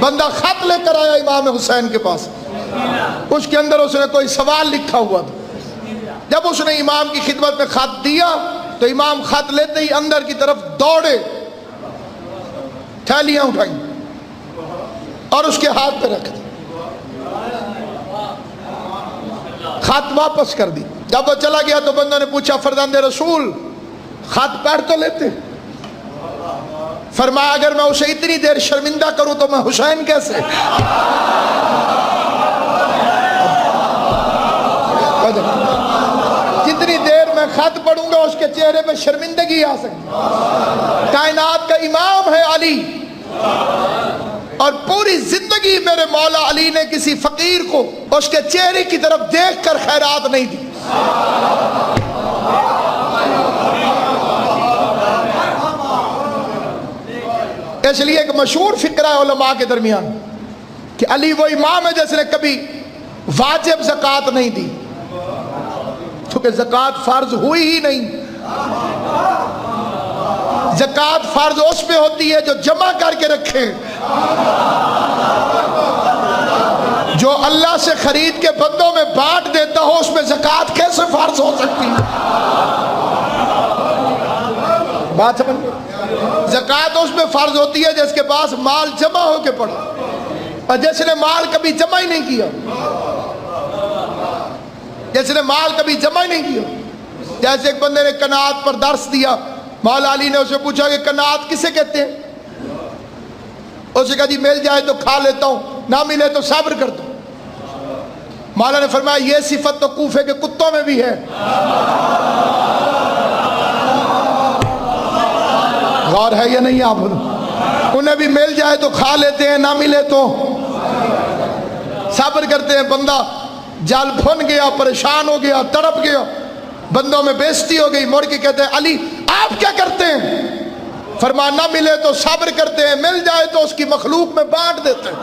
بندہ خط لے کر آیا امام حسین کے پاس، اس کے اندر اس نے کوئی سوال لکھا ہوا تھا۔ جب اس نے امام کی خدمت میں خط دیا تو امام خط لیتے ہی اندر کی طرف دوڑے، تھیلیاں اٹھائیں اور اس کے ہاتھ پہ رکھ دی، خط واپس کر دی۔ جب وہ چلا گیا تو بندوں نے پوچھا فرزند رسول خط پڑھ تو لیتے؟ فرمایا اگر میں اسے اتنی دیر شرمندہ کروں تو میں حسین کیسے؟ جتنی دیر میں خط پڑھوں گا اس کے چہرے پہ شرمندگی آ سکتی۔ کائنات کا امام ہے علی، اور پوری زندگی میرے مولا علی نے کسی فقیر کو اس کے چہرے کی طرف دیکھ کر خیرات نہیں دی۔ اس لیے ایک مشہور فقرہ ہے علماء کے درمیان کہ علی وہ امام ہے جس نے کبھی واجب زکوٰۃ نہیں دی، کیونکہ زکوٰۃ فرض ہوئی ہی نہیں۔ زکوٰۃ فرض اس پہ ہوتی ہے جو جمع کر کے رکھے، جو اللہ سے خرید کے بندوں میں بانٹ دیتا ہو اس میں زکوٰۃ کیسے فرض ہو سکتی ہے؟ بات سمجھ گئے؟ زکوٰۃ اس میں فرض ہوتی ہے جس کے پاس مال جمع ہو کے پڑا، اور جس نے مال کبھی جمع ہی نہیں کیا، جس نے مال کبھی جمع ہی نہیں کیا۔ جیسے ایک بندے نے قناعت پر درس دیا، مولا علی نے اسے پوچھا کہ قناعت کسے کہتے ہیں؟ اسے کہا جی مل جائے تو کھا لیتا ہوں، نہ ملے تو صبر کرتا ہوں۔ مولا نے فرمایا یہ صفت تو کوفے کے کتوں میں بھی ہے۔ غور ہے یا نہیں آپ؟ انہیں بھی مل جائے تو کھا لیتے ہیں، نہ ملے تو صبر کرتے ہیں۔ بندہ جل بھن گیا، پریشان ہو گیا، تڑپ گیا، بندوں میں بے عزتی ہو گئی، مڑ کے کہتے ہیں علی آپ کیا کرتے ہیں؟ فرمایا نہ ملے تو صبر کرتے ہیں، مل جائے تو اس کی مخلوق میں بانٹ دیتے ہیں۔